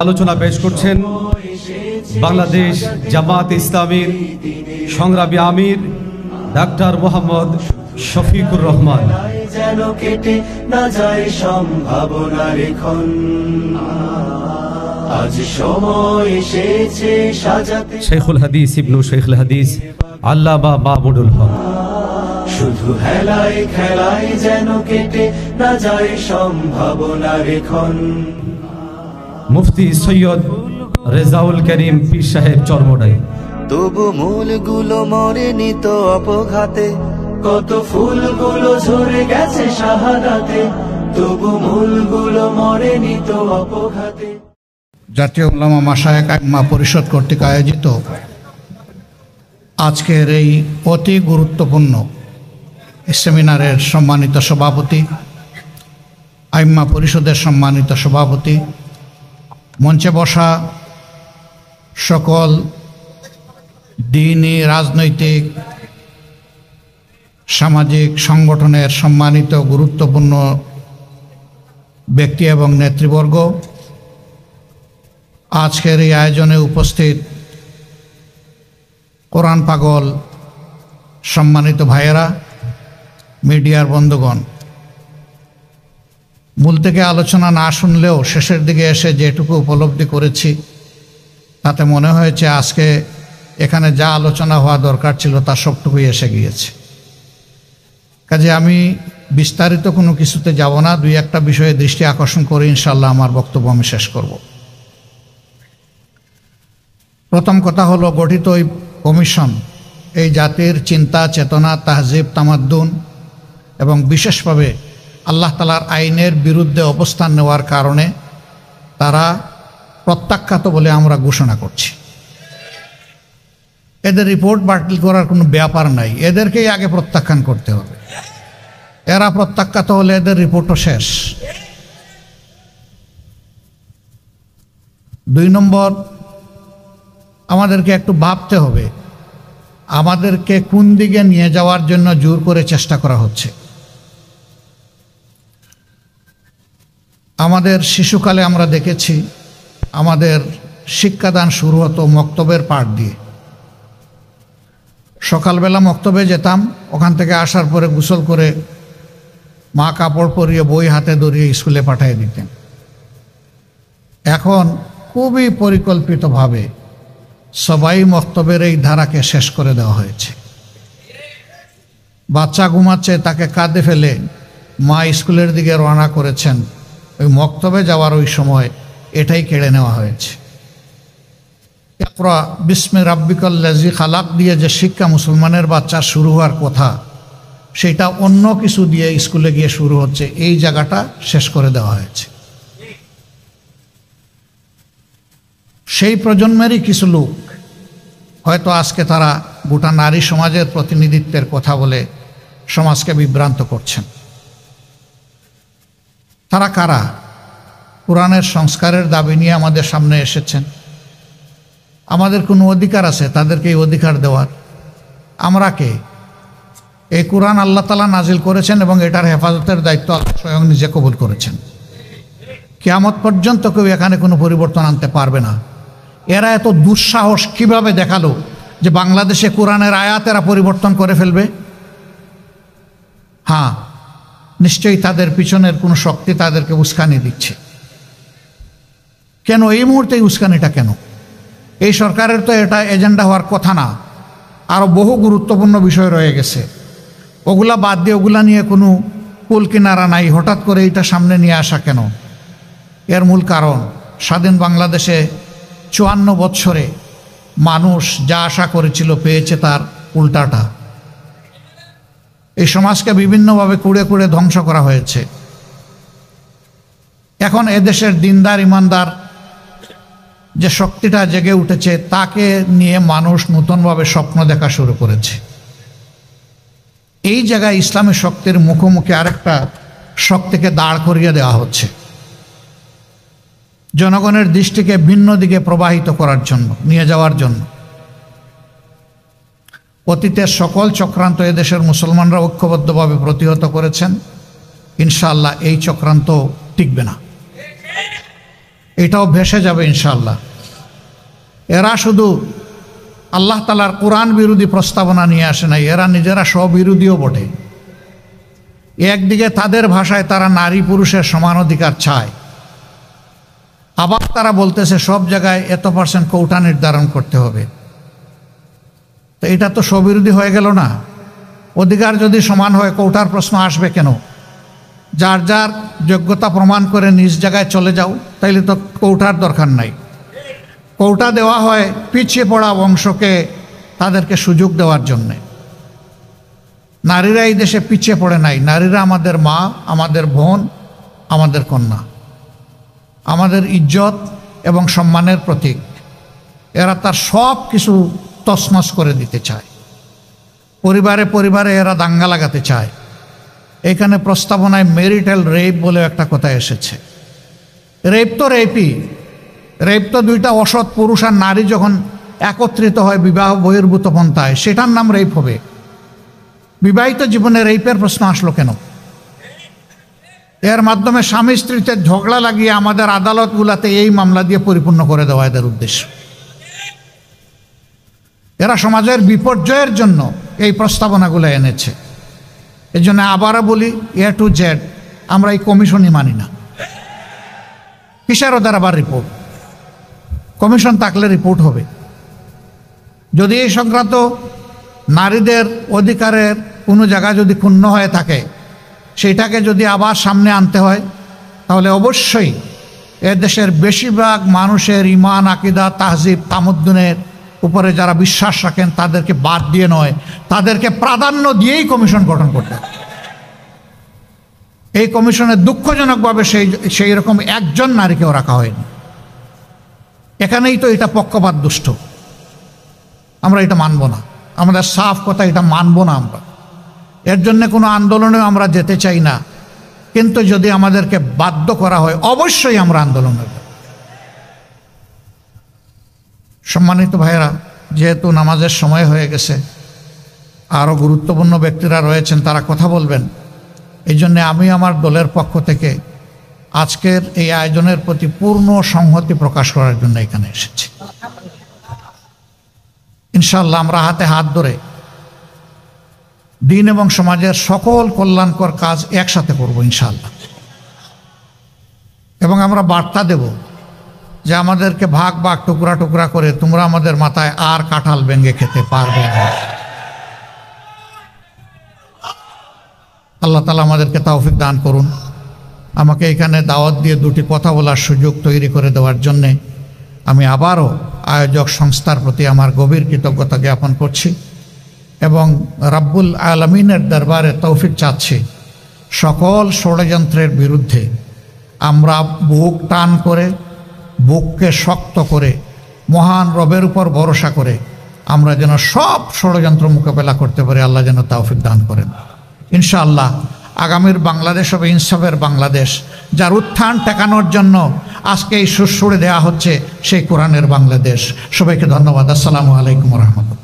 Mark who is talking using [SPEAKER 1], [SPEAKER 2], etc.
[SPEAKER 1] আলোচনা পেশ করছেন বাংলাদেশ জামাত ইসলামীর সংগ্রামী আমির ডাক্তার মোহাম্মদ শফিকুর রহমান।
[SPEAKER 2] যেন কেটে না যায় সম্ভাবনার এখন, আজ সময় এসেছে সাজাতে
[SPEAKER 1] শেখুল হাদিস ইবনু শেখুল হাদিস আল্লামা মাহমুদুল হক।
[SPEAKER 2] শুধু হেলায় খেলায় যেন কেটে না যায় সম্ভাবনার এখন।
[SPEAKER 1] মুফতি সৈয়দ রেজাউল করিম পীর সাহেব চরমোনাই।
[SPEAKER 2] তবু মূলগুলো মরেনি তো অপঘাতে, কত ফুলগুলো ঝরে গেছে শাহাদাতে, তবু মূলগুলো মরেনি তো অপঘাতে।
[SPEAKER 3] জাতীয় উলামা মাশায়েখ আইম্মা পরিষদ কর্তৃক আয়োজিত আজকের এই অতি গুরুত্বপূর্ণ সেমিনারের সম্মানিত সভাপতি, আইম্মা পরিষদের সম্মানিত সভাপতি, মঞ্চে বসা সকল দ্বীনি, রাজনৈতিক, সামাজিক সংগঠনের সম্মানিত গুরুত্বপূর্ণ ব্যক্তি এবং নেতৃবর্গ, আজকের এই আয়োজনে উপস্থিত কোরআন পাগল সম্মানিত ভাইয়েরা, মিডিয়ার বন্ধুগণ, মূল থেকে আলোচনা না শুনলেও শেষের দিকে এসে যেটুকু উপলব্ধি করেছি তাতে মনে হয়েছে আজকে এখানে যা আলোচনা হওয়া দরকার ছিল তা সবটুকুই এসে গিয়েছে। কাজে আমি বিস্তারিত কোনো কিছুতে যাব না, দুই একটা বিষয়ে দৃষ্টি আকর্ষণ করে ইনশাআল্লাহ আমার বক্তব্য আমি শেষ করব। প্রথম কথা হলো, গঠিত এই কমিশন এই জাতির চিন্তা, চেতনা, তাহজিব, তামাদ্দুন এবং বিশেষভাবে আল্লাহ তাআলার আইনের বিরুদ্ধে অবস্থান নেওয়ার কারণে তারা প্রত্যাখ্যাত বলে আমরা ঘোষণা করছি। এদের রিপোর্ট বাতিল করার কোনো ব্যাপার নাই, এদেরকেই আগে প্রত্যাখ্যান করতে হবে। এরা প্রত্যাখ্যাত হলে এদের রিপোর্টও শেষ। 2 নম্বর, আমাদেরকে একটু ভাবতে হবে আমাদেরকে কোন দিকে নিয়ে যাওয়ার জন্য জোর করে চেষ্টা করা হচ্ছে। আমাদের শিশুকালে আমরা দেখেছি আমাদের শিক্ষাদান শুরু হতো মক্তবের পাঠ দিয়ে। সকালবেলা মক্তবে যেতাম, ওখান থেকে আসার পরে গোসল করে মা কাপড় পরিয়ে বই হাতে ধরিয়ে স্কুলে পাঠিয়ে দিতেন। এখন খুবই পরিকল্পিতভাবে সবাই মক্তবের এই ধারাকে শেষ করে দেওয়া হয়েছে। বাচ্চা ঘুমাচ্ছে, তাকে কাঁধে ফেলে মা স্কুলের দিকে রওনা করেছেন, ওই মক্তবে যাওয়ার ওই সময় এটাই কেড়ে নেওয়া হয়েছে। ইকরা বিস্মি রাব্বিকাল্লাযী খালাক দিয়ে যে শিক্ষা মুসলমানের বাচ্চা শুরু হওয়ার কথা, সেটা অন্য কিছু দিয়ে স্কুলে গিয়ে শুরু হচ্ছে, এই জায়গাটা শেষ করে দেওয়া হয়েছে। সেই প্রজন্মেরই কিছু লোক হয়তো আজকে তারা গোটা নারী সমাজের প্রতিনিধিত্বের কথা বলে সমাজকে বিভ্রান্ত করছেন। তারা কারা? কোরআনের সংস্কারের দাবি নিয়ে আমাদের সামনে এসেছেন। আমাদের কোনো অধিকার আছে তাদেরকে এই অধিকার দেওয়ার? আমরা কে? এই কোরআন আল্লাহ তাআলা নাজিল করেছেন এবং এটার হেফাজতের দায়িত্ব আল্লাহ স্বয়ং নিজে কবুল করেছেন। কিয়ামত পর্যন্ত কেউ এখানে কোনো পরিবর্তন আনতে পারবে না। এরা এত দুঃসাহস কিভাবে দেখালো যে বাংলাদেশে কোরআনের আয়াত এরা পরিবর্তন করে ফেলবে? হ্যাঁ, নিশ্চয়ই তাদের পিছনের কোনো শক্তি তাদেরকে উস্কানি দিচ্ছে। কেন এই মুহূর্তে এই উস্কানিটা কেন? এই সরকারের তো এটা এজেন্ডা হওয়ার কথা না, আরও বহু গুরুত্বপূর্ণ বিষয় রয়ে গেছে। ওগুলা বাদ দিয়ে ওগুলা নিয়ে কোনো কুল কিনারা নাই, হঠাৎ করে এটা সামনে নিয়ে আসা কেন? এর মূল কারণ, স্বাধীন বাংলাদেশে 54 বৎসরে মানুষ যা আশা করেছিল পেয়েছে তার উল্টাটা। এই সমাজকে বিভিন্নভাবে কুড়ে কুড়ে ধ্বংস করা হয়েছে। এখন এদেশের দিনদার ইমানদার যে শক্তিটা জেগে উঠেছে তাকে নিয়ে মানুষ নতুনভাবে স্বপ্ন দেখা শুরু করেছে। এই জায়গায় ইসলামী শক্তির মুখোমুখি আরেকটা শক্তিকে দাঁড় করিয়ে দেওয়া হচ্ছে, জনগণের দৃষ্টিকে ভিন্ন দিকে প্রবাহিত করার জন্য, নিয়ে যাওয়ার জন্য। অতীতের সকল চক্রান্ত এদেশের মুসলমানরা ঐক্যবদ্ধভাবে প্রতিহত করেছেন। ইনশাআল্লাহ এই চক্রান্ত টিকবে না। এটাও ভেসে যাবে ইনশাআল্লাহ। এরা শুধু আল্লাহ তাআলার কোরআন বিরোধী প্রস্তাবনা নিয়ে আসে নাই, এরা নিজেরা স্ববিরোধীও বটে। একদিকে তাদের ভাষায় তারা নারী পুরুষের সমান অধিকার চায়, আবার তারা বলতেছে সব জায়গায় এত% কোটা নির্ধারণ করতে হবে। তো এটা তো স্ববিরোধী হয়ে গেল না? অধিকার যদি সমান হয় কোটার প্রশ্ন আসবে কেন? যার যার যোগ্যতা প্রমাণ করে নিজ জায়গায় চলে যাও, তাইলে তো কোটার দরকার নাই। কোটা দেওয়া হয় পিছিয়ে পড়া বংশকে তাদেরকে সুযোগ দেওয়ার জন্যে। নারীরা এই দেশে পিছিয়ে পড়ে নাই। নারীরা আমাদের মা, আমাদের বোন, আমাদের কন্যা, আমাদের ইজ্জত এবং সম্মানের প্রতীক। এরা তার সব কিছু তছনছ করে দিতে চায়। পরিবারে পরিবারে এরা দাঙ্গা লাগাতে চায়। এখানে প্রস্তাবনায় ম্যারিটাল রেপ বলে একটা কথা এসেছে। রেপ তো রেপই, রেপ তো দুইটা অসৎ পুরুষ আর নারী যখন একত্রিত হয় বিবাহ বহির্ভূত পন্থায়, সেটার নাম রেপ হবে। বিবাহিত জীবনে রেপের প্রশ্ন আসলো কেন? এর মাধ্যমে স্বামী স্ত্রীতে ঝগড়া লাগিয়ে আমাদের আদালতগুলোতে এই মামলা দিয়ে পরিপূর্ণ করে দেওয়া এদের উদ্দেশ্য। এরা সমাজের বিপর্যয়ের জন্য এই প্রস্তাবনাগুলো এনেছে। এই জন্য আবারও বলি, A to Z আমরা এই কমিশনই মানি না। কিসের ওদের আবার রিপোর্ট? কমিশন থাকলে রিপোর্ট হবে। যদি এই সংক্রান্ত নারীদের অধিকারের কোনো জায়গা যদি ক্ষুণ্ণ হয়ে থাকে, সেইটাকে যদি আবার সামনে আনতে হয়, তাহলে অবশ্যই এ দেশের বেশিরভাগ মানুষের ঈমান, আকীদা, তাহজিব, তামাদ্দুনের উপরে যারা বিশ্বাস রাখেন তাদেরকে বাদ দিয়ে নয়, তাদেরকে প্রাধান্য দিয়েই কমিশন গঠন করতে হবে। এই কমিশনে দুঃখজনকভাবে সেই রকম একজন নারীকেও রাখা হয়নি। এখানেই তো এটা পক্ষপাত দুষ্ট। আমরা এটা মানব না, আমাদের সাফ কথা, এটা মানব না আমরা। এর জন্য কোনো আন্দোলনেও আমরা যেতে চাই না, কিন্তু যদি আমাদেরকে বাধ্য করা হয় অবশ্যই আমরা আন্দোলনে যাব। সম্মানিত ভাইয়েরা, যেহেতু নামাজের সময় হয়ে গেছে, আরও গুরুত্বপূর্ণ ব্যক্তিরা রয়েছেন, তারা কথা বলবেন। এই জন্য আমি আমার দলের পক্ষ থেকে আজকের এই আয়োজনের প্রতি পূর্ণ সংহতি প্রকাশ করার জন্য এখানে এসেছি। ইনশাআল্লাহ আমরা হাতে হাত ধরে দিন এবং সমাজের সকল কল্যাণকর কাজ একসাথে করব ইনশাআল্লাহ। এবং আমরা বার্তা দেব যে আমাদেরকে ভাগ ভাগ টুকরা টুকরা করে তোমরা আমাদের মাথায় আর কাঁঠাল ভেঙে খেতে পারবে না। আল্লাহ তাআলা আমাদেরকে তৌফিক দান করুন। আমাকে এখানে দাওয়াত দিয়ে দুটি কথা বলার সুযোগ তৈরি করে দেওয়ার জন্যে আমি আবারও আয়োজক সংস্থার প্রতি আমার গভীর কৃতজ্ঞতা জ্ঞাপন করছি এবং রাব্বুল আলামিনের দরবারে তৌফিক চাচ্ছি সকল ষড়যন্ত্রের বিরুদ্ধে আমরা বুক টান করে, বুককে শক্ত করে, মহান রবের উপর ভরসা করে আমরা যেন সব ষড়যন্ত্র মোকাবেলা করতে পারি। আল্লাহ যেন তৌফিক দান করেন ইনশাআল্লাহ। আগামীর বাংলাদেশ হবে ইনসাফের বাংলাদেশ, যার উত্থান ঠেকানোর জন্য আজকে এই সুর দেওয়া হচ্ছে সেই কোরআনের বাংলাদেশ। সবাইকে ধন্যবাদ। আসসালামু আলাইকুম ওয়া রাহমাতুল্লাহ।